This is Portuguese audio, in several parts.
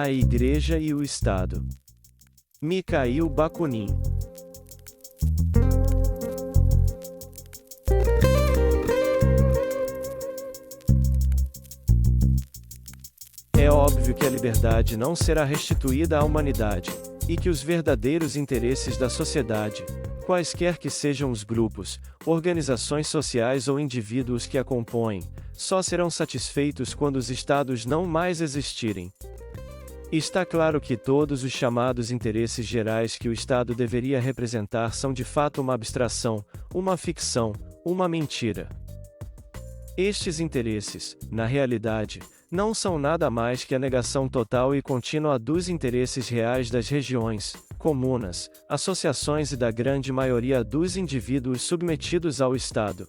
A Igreja e o Estado. Mikhail Bakunin. É óbvio que a liberdade não será restituída à humanidade, e que os verdadeiros interesses da sociedade, quaisquer que sejam os grupos, organizações sociais ou indivíduos que a compõem, só serão satisfeitos quando os estados não mais existirem. Está claro que todos os chamados interesses gerais que o Estado deveria representar são de fato uma abstração, uma ficção, uma mentira. Estes interesses, na realidade, não são nada mais que a negação total e contínua dos interesses reais das regiões, comunas, associações e da grande maioria dos indivíduos submetidos ao Estado.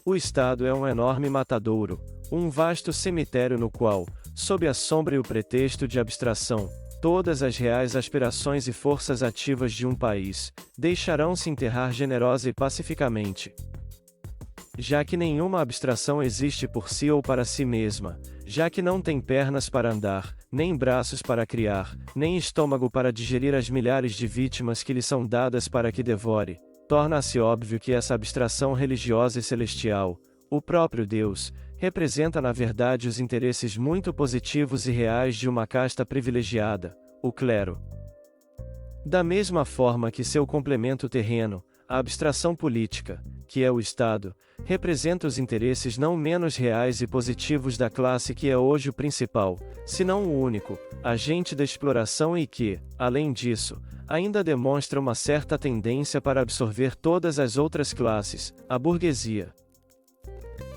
O Estado é um enorme matadouro, um vasto cemitério no qual, sob a sombra e o pretexto de abstração, todas as reais aspirações e forças ativas de um país deixarão-se enterrar generosa e pacificamente. Já que nenhuma abstração existe por si ou para si mesma, já que não tem pernas para andar, nem braços para criar, nem estômago para digerir as milhares de vítimas que lhe são dadas para que devore, torna-se óbvio que essa abstração religiosa e celestial, o próprio Deus, representa na verdade os interesses muito positivos e reais de uma casta privilegiada, o clero. Da mesma forma que seu complemento terreno, a abstração política, que é o Estado, representa os interesses não menos reais e positivos da classe que é hoje o principal, se não o único, agente da exploração e que, além disso, ainda demonstra uma certa tendência para absorver todas as outras classes, a burguesia.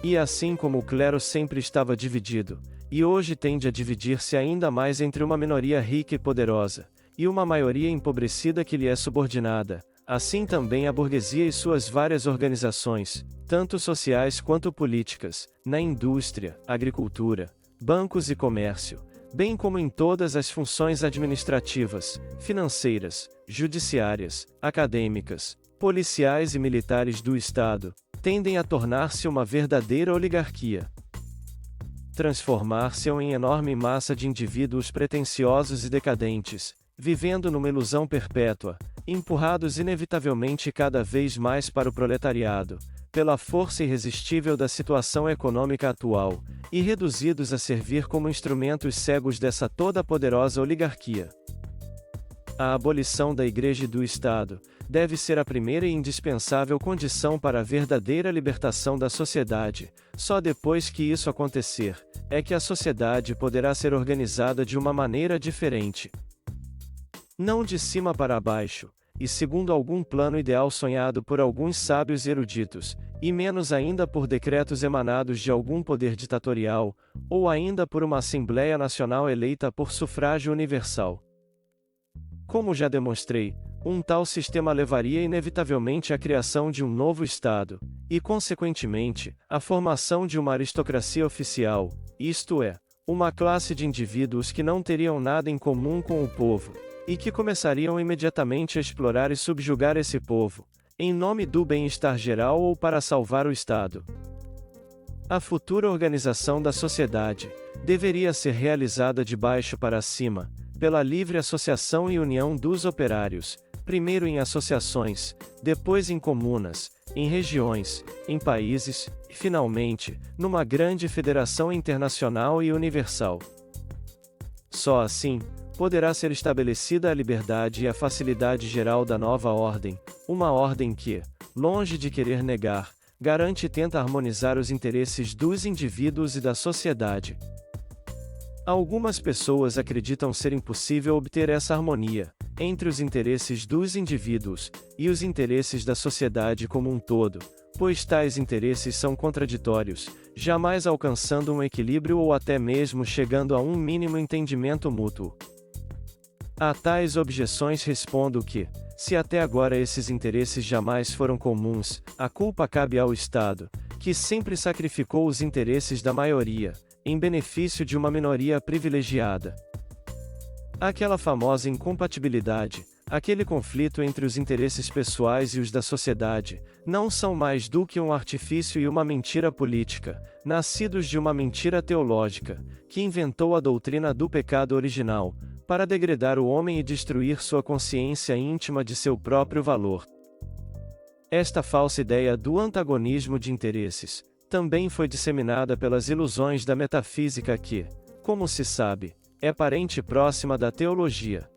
E assim como o clero sempre estava dividido, e hoje tende a dividir-se ainda mais entre uma minoria rica e poderosa, e uma maioria empobrecida que lhe é subordinada, assim também a burguesia e suas várias organizações, tanto sociais quanto políticas, na indústria, agricultura, bancos e comércio, bem como em todas as funções administrativas, financeiras, judiciárias, acadêmicas, policiais e militares do Estado, tendem a tornar-se uma verdadeira oligarquia. Transformar-se em enorme massa de indivíduos pretensiosos e decadentes, vivendo numa ilusão perpétua, empurrados inevitavelmente cada vez mais para o proletariado, pela força irresistível da situação econômica atual, e reduzidos a servir como instrumentos cegos dessa toda poderosa oligarquia. A abolição da Igreja e do Estado deve ser a primeira e indispensável condição para a verdadeira libertação da sociedade. Só depois que isso acontecer, é que a sociedade poderá ser organizada de uma maneira diferente. Não de cima para baixo, e segundo algum plano ideal sonhado por alguns sábios eruditos, e menos ainda por decretos emanados de algum poder ditatorial, ou ainda por uma Assembleia Nacional eleita por sufrágio universal. Como já demonstrei, um tal sistema levaria inevitavelmente à criação de um novo Estado, e consequentemente, à formação de uma aristocracia oficial, isto é, uma classe de indivíduos que não teriam nada em comum com o povo, e que começariam imediatamente a explorar e subjugar esse povo, em nome do bem-estar geral ou para salvar o Estado. A futura organização da sociedade deveria ser realizada de baixo para cima, pela livre associação e união dos operários, primeiro em associações, depois em comunas, em regiões, em países, e finalmente, numa grande federação internacional e universal. Só assim, poderá ser estabelecida a liberdade e a facilidade geral da nova ordem, uma ordem que, longe de querer negar, garante e tenta harmonizar os interesses dos indivíduos e da sociedade. Algumas pessoas acreditam ser impossível obter essa harmonia entre os interesses dos indivíduos e os interesses da sociedade como um todo, pois tais interesses são contraditórios, jamais alcançando um equilíbrio ou até mesmo chegando a um mínimo entendimento mútuo. A tais objeções respondo que, se até agora esses interesses jamais foram comuns, a culpa cabe ao Estado, que sempre sacrificou os interesses da maioria, em benefício de uma minoria privilegiada. Aquela famosa incompatibilidade, aquele conflito entre os interesses pessoais e os da sociedade, não são mais do que um artifício e uma mentira política, nascidos de uma mentira teológica, que inventou a doutrina do pecado original, para degradar o homem e destruir sua consciência íntima de seu próprio valor. Esta falsa ideia do antagonismo de interesses também foi disseminada pelas ilusões da metafísica que, como se sabe, é parente próxima da teologia.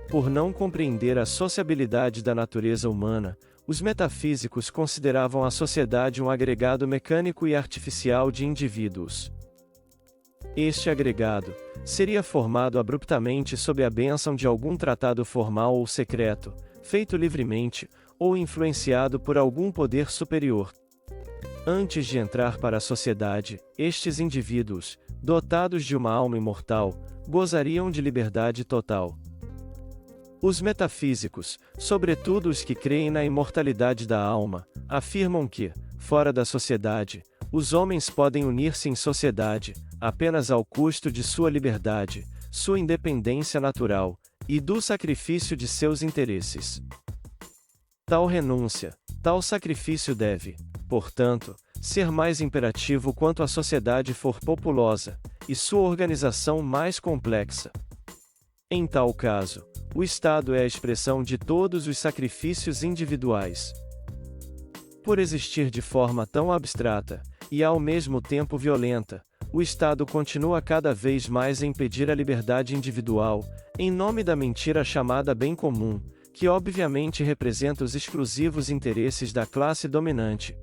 Por não compreender a sociabilidade da natureza humana, os metafísicos consideravam a sociedade um agregado mecânico e artificial de indivíduos. Este agregado seria formado abruptamente sob a bênção de algum tratado formal ou secreto, feito livremente, ou influenciado por algum poder superior. Antes de entrar para a sociedade, estes indivíduos, dotados de uma alma imortal, gozariam de liberdade total. Os metafísicos, sobretudo os que creem na imortalidade da alma, afirmam que, fora da sociedade, os homens podem unir-se em sociedade, apenas ao custo de sua liberdade, sua independência natural, e do sacrifício de seus interesses. Tal renúncia, tal sacrifício deve, portanto, ser mais imperativo quanto a sociedade for populosa, e sua organização mais complexa. Em tal caso, o Estado é a expressão de todos os sacrifícios individuais. Por existir de forma tão abstrata, e ao mesmo tempo violenta, o Estado continua cada vez mais a impedir a liberdade individual, em nome da mentira chamada bem comum, que obviamente representa os exclusivos interesses da classe dominante.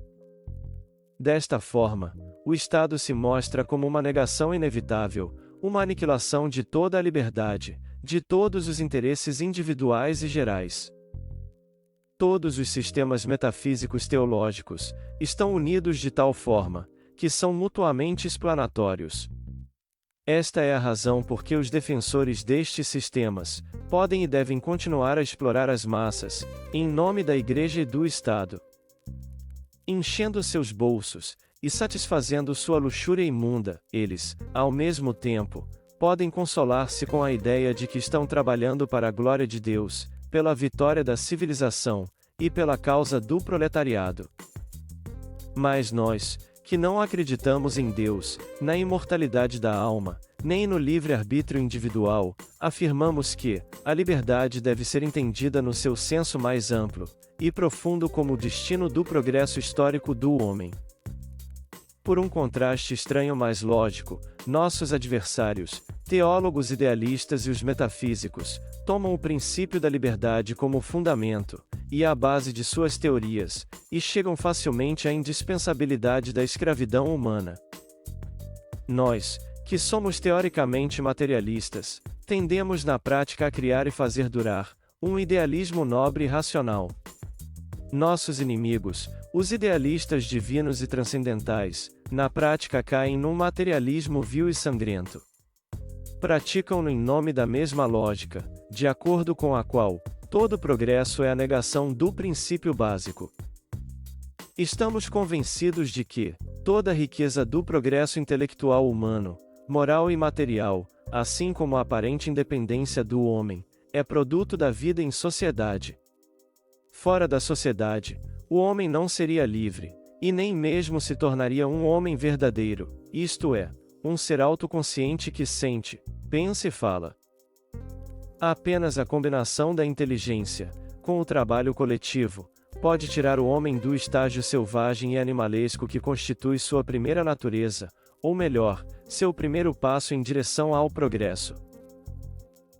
Desta forma, o Estado se mostra como uma negação inevitável, uma aniquilação de toda a liberdade, de todos os interesses individuais e gerais. Todos os sistemas metafísicos teológicos estão unidos de tal forma que são mutuamente explanatórios. Esta é a razão por que os defensores destes sistemas podem e devem continuar a explorar as massas, em nome da Igreja e do Estado. Enchendo seus bolsos e satisfazendo sua luxúria imunda, eles, ao mesmo tempo, podem consolar-se com a ideia de que estão trabalhando para a glória de Deus, pela vitória da civilização, e pela causa do proletariado. Mas nós, que não acreditamos em Deus, na imortalidade da alma, nem no livre-arbítrio individual, afirmamos que a liberdade deve ser entendida no seu senso mais amplo e profundo como o destino do progresso histórico do homem. Por um contraste estranho mas lógico, nossos adversários, teólogos idealistas e os metafísicos, tomam o princípio da liberdade como fundamento e a base de suas teorias, e chegam facilmente à indispensabilidade da escravidão humana. Nós, que somos teoricamente materialistas, tendemos na prática a criar e fazer durar um idealismo nobre e racional. Nossos inimigos, os idealistas divinos e transcendentais, na prática caem num materialismo vil e sangrento. Praticam-no em nome da mesma lógica, de acordo com a qual todo progresso é a negação do princípio básico. Estamos convencidos de que toda a riqueza do progresso intelectual humano, moral e material, assim como a aparente independência do homem, é produto da vida em sociedade. Fora da sociedade, o homem não seria livre, e nem mesmo se tornaria um homem verdadeiro, isto é, um ser autoconsciente que sente, pensa e fala. Apenas a combinação da inteligência, com o trabalho coletivo, pode tirar o homem do estágio selvagem e animalesco que constitui sua primeira natureza, ou melhor, seu primeiro passo em direção ao progresso.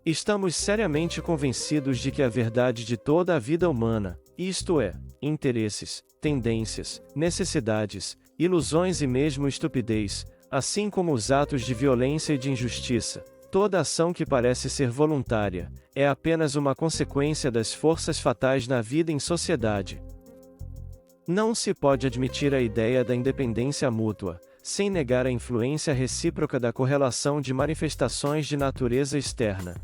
Estamos seriamente convencidos de que a verdade de toda a vida humana, isto é, interesses, tendências, necessidades, ilusões e mesmo estupidez, assim como os atos de violência e de injustiça, toda ação que parece ser voluntária, é apenas uma consequência das forças fatais na vida em sociedade. Não se pode admitir a ideia da independência mútua, sem negar a influência recíproca da correlação de manifestações de natureza externa.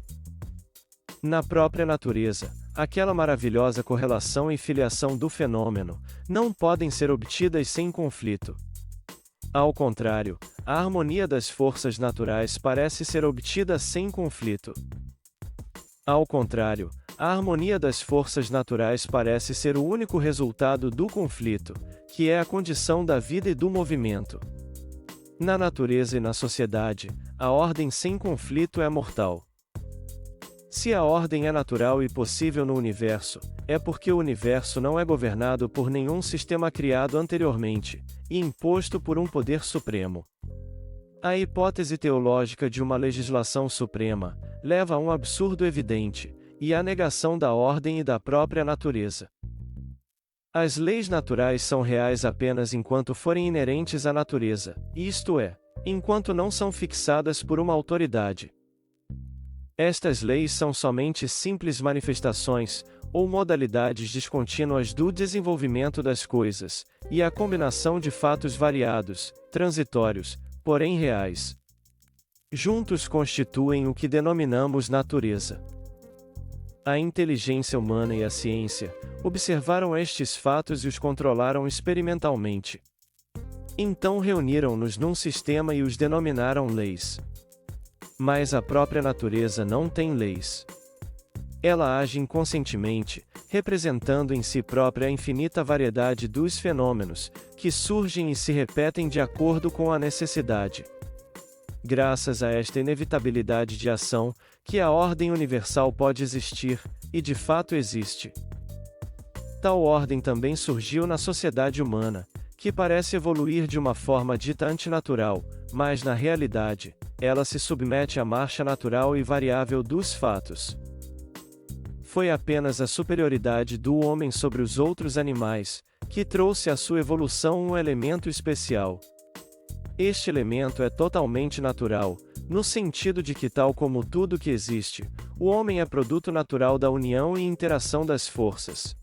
Na própria natureza, aquela maravilhosa correlação e filiação do fenômeno, não podem ser obtidas sem conflito. Ao contrário, a harmonia das forças naturais parece ser obtida sem conflito. Ao contrário, A harmonia das forças naturais parece ser o único resultado do conflito, que é a condição da vida e do movimento. Na natureza e na sociedade, a ordem sem conflito é mortal. Se a ordem é natural e possível no universo, é porque o universo não é governado por nenhum sistema criado anteriormente, e imposto por um poder supremo. A hipótese teológica de uma legislação suprema leva a um absurdo evidente, e à negação da ordem e da própria natureza. As leis naturais são reais apenas enquanto forem inerentes à natureza, isto é, enquanto não são fixadas por uma autoridade. Estas leis são somente simples manifestações, ou modalidades descontínuas do desenvolvimento das coisas, e a combinação de fatos variados, transitórios, porém reais. Juntos constituem o que denominamos natureza. A inteligência humana e a ciência observaram estes fatos e os controlaram experimentalmente. Então reuniram-nos num sistema e os denominaram leis. Mas a própria natureza não tem leis. Ela age inconscientemente, representando em si própria a infinita variedade dos fenômenos, que surgem e se repetem de acordo com a necessidade. Graças a esta inevitabilidade de ação, que a ordem universal pode existir, e de fato existe. Tal ordem também surgiu na sociedade humana, que parece evoluir de uma forma dita antinatural, mas na realidade, ela se submete à marcha natural e variável dos fatos. Foi apenas a superioridade do homem sobre os outros animais, que trouxe à sua evolução um elemento especial. Este elemento é totalmente natural, no sentido de que, tal como tudo que existe, o homem é produto natural da união e interação das forças.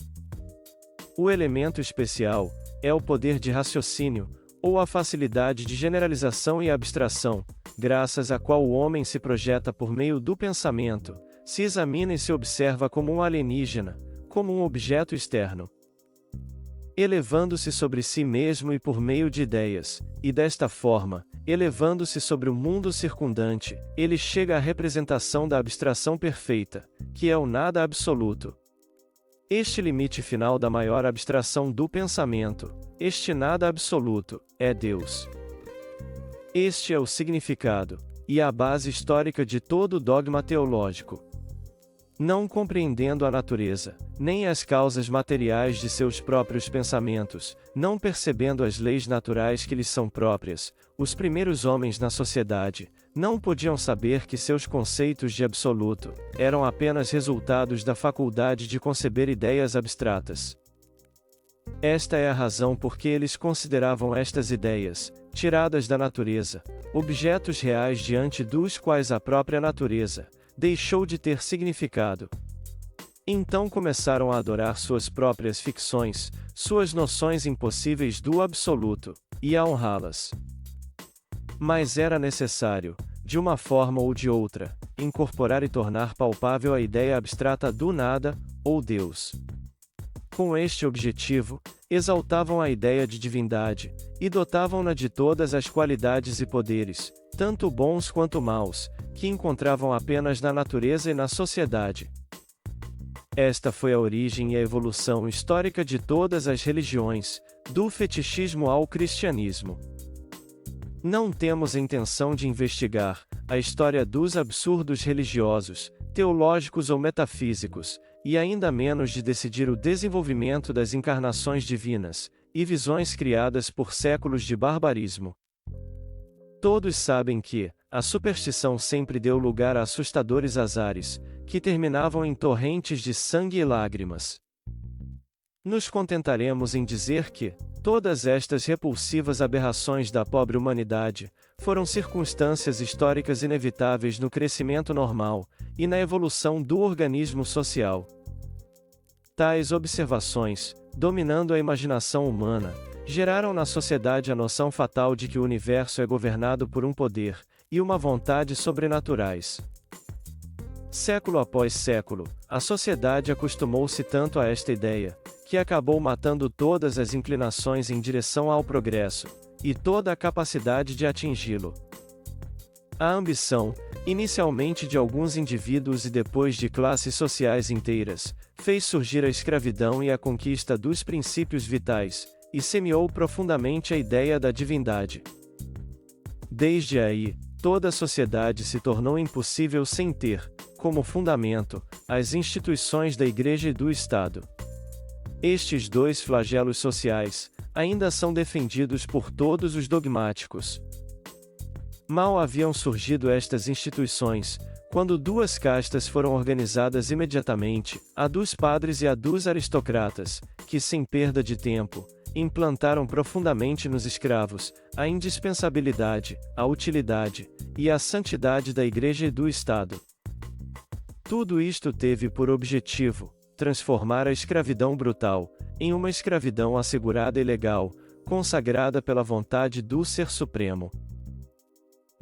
O elemento especial é o poder de raciocínio, ou a facilidade de generalização e abstração, graças à qual o homem se projeta por meio do pensamento, se examina e se observa como um alienígena, como um objeto externo. Elevando-se sobre si mesmo e por meio de ideias, e desta forma, elevando-se sobre o mundo circundante, ele chega à representação da abstração perfeita, que é o nada absoluto. Este limite final da maior abstração do pensamento, este nada absoluto, é Deus. Este é o significado, e a base histórica de todo dogma teológico. Não compreendendo a natureza, nem as causas materiais de seus próprios pensamentos, não percebendo as leis naturais que lhes são próprias, os primeiros homens na sociedade não podiam saber que seus conceitos de absoluto eram apenas resultados da faculdade de conceber ideias abstratas. Esta é a razão por que eles consideravam estas ideias, tiradas da natureza, objetos reais diante dos quais a própria natureza deixou de ter significado. Então começaram a adorar suas próprias ficções, suas noções impossíveis do absoluto, e a honrá-las. Mas era necessário, de uma forma ou de outra, incorporar e tornar palpável a ideia abstrata do nada, ou Deus. Com este objetivo, exaltavam a ideia de divindade, e dotavam-na de todas as qualidades e poderes, tanto bons quanto maus, que encontravam apenas na natureza e na sociedade. Esta foi a origem e a evolução histórica de todas as religiões, do fetichismo ao cristianismo. Não temos a intenção de investigar a história dos absurdos religiosos, teológicos ou metafísicos, e ainda menos de decidir o desenvolvimento das encarnações divinas, e visões criadas por séculos de barbarismo. Todos sabem que a superstição sempre deu lugar a assustadores azares, que terminavam em torrentes de sangue e lágrimas. Nos contentaremos em dizer que todas estas repulsivas aberrações da pobre humanidade foram circunstâncias históricas inevitáveis no crescimento normal e na evolução do organismo social. Tais observações, dominando a imaginação humana, geraram na sociedade a noção fatal de que o universo é governado por um poder e uma vontade sobrenaturais. Século após século, a sociedade acostumou-se tanto a esta ideia, que acabou matando todas as inclinações em direção ao progresso, e toda a capacidade de atingi-lo. A ambição, inicialmente de alguns indivíduos e depois de classes sociais inteiras, fez surgir a escravidão e a conquista dos princípios vitais, e semeou profundamente a ideia da divindade. Desde aí, toda a sociedade se tornou impossível sem ter, como fundamento, as instituições da Igreja e do Estado. Estes dois flagelos sociais, ainda são defendidos por todos os dogmáticos. Mal haviam surgido estas instituições, quando duas castas foram organizadas imediatamente, a dos padres e a dos aristocratas, que sem perda de tempo, implantaram profundamente nos escravos, a indispensabilidade, a utilidade, e a santidade da Igreja e do Estado. Tudo isto teve por objetivo, transformar a escravidão brutal, em uma escravidão assegurada e legal, consagrada pela vontade do Ser Supremo.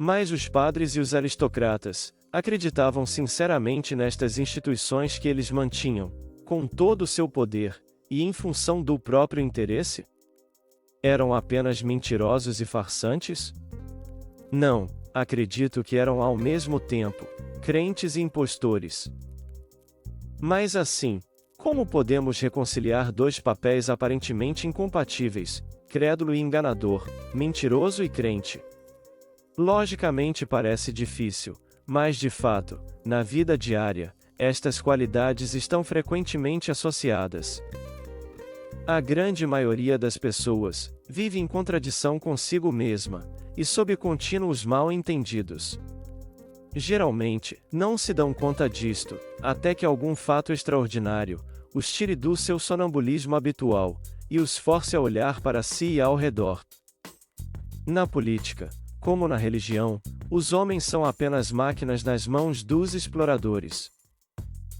Mas os padres e os aristocratas acreditavam sinceramente nestas instituições que eles mantinham, com todo o seu poder, e em função do próprio interesse? Eram apenas mentirosos e farsantes? Não, acredito que eram ao mesmo tempo crentes e impostores. Mas assim, como podemos reconciliar dois papéis aparentemente incompatíveis, crédulo e enganador, mentiroso e crente? Logicamente parece difícil, mas de fato, na vida diária, estas qualidades estão frequentemente associadas. A grande maioria das pessoas vive em contradição consigo mesma, e sob contínuos mal-entendidos. Geralmente, não se dão conta disto, até que algum fato extraordinário os tire do seu sonambulismo habitual, e os force a olhar para si e ao redor. Na política, como na religião, os homens são apenas máquinas nas mãos dos exploradores.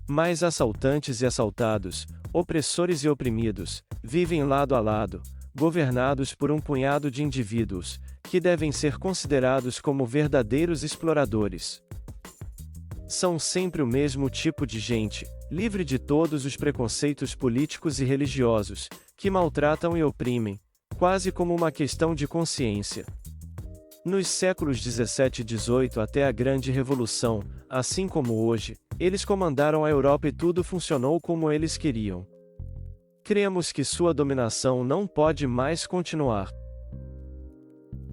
Mas assaltantes e assaltados, opressores e oprimidos, vivem lado a lado, governados por um punhado de indivíduos, que devem ser considerados como verdadeiros exploradores. São sempre o mesmo tipo de gente, livre de todos os preconceitos políticos e religiosos, que maltratam e oprimem, quase como uma questão de consciência. Nos séculos 17 e 18 até a Grande Revolução, assim como hoje, eles comandaram a Europa e tudo funcionou como eles queriam. Cremos que sua dominação não pode mais continuar.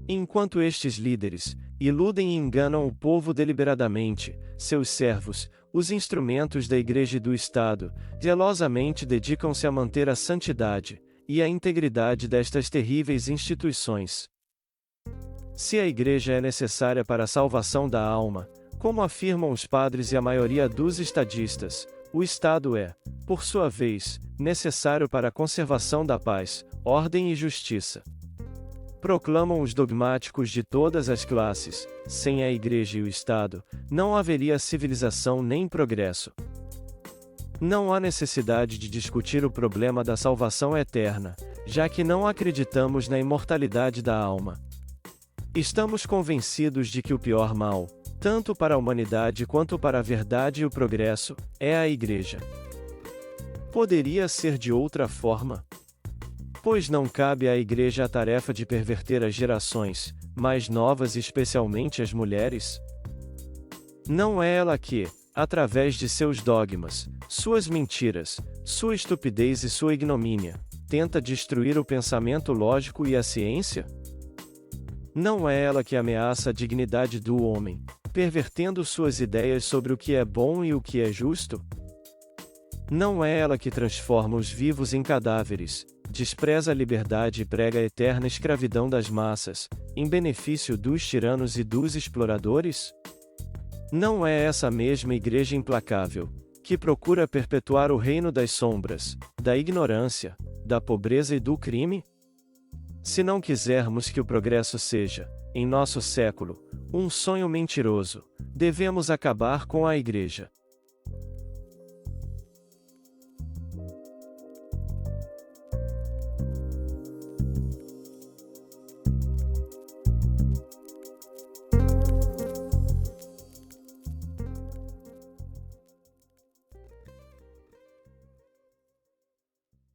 Enquanto estes líderes iludem e enganam o povo deliberadamente, seus servos, os instrumentos da Igreja e do Estado, zelosamente dedicam-se a manter a santidade e a integridade destas terríveis instituições. Se a Igreja é necessária para a salvação da alma, como afirmam os padres e a maioria dos estadistas, o Estado é, por sua vez, necessário para a conservação da paz, ordem e justiça. Proclamam os dogmáticos de todas as classes: sem a Igreja e o Estado, não haveria civilização nem progresso. Não há necessidade de discutir o problema da salvação eterna, já que não acreditamos na imortalidade da alma. Estamos convencidos de que o pior mal, tanto para a humanidade quanto para a verdade e o progresso, é a Igreja. Poderia ser de outra forma? Pois não cabe à Igreja a tarefa de perverter as gerações mais novas e especialmente as mulheres? Não é ela que, através de seus dogmas, suas mentiras, sua estupidez e sua ignomínia, tenta destruir o pensamento lógico e a ciência? Não é ela que ameaça a dignidade do homem, pervertendo suas ideias sobre o que é bom e o que é justo? Não é ela que transforma os vivos em cadáveres, despreza a liberdade e prega a eterna escravidão das massas, em benefício dos tiranos e dos exploradores? Não é essa mesma Igreja implacável, que procura perpetuar o reino das sombras, da ignorância, da pobreza e do crime? Se não quisermos que o progresso seja, em nosso século, um sonho mentiroso, devemos acabar com a Igreja.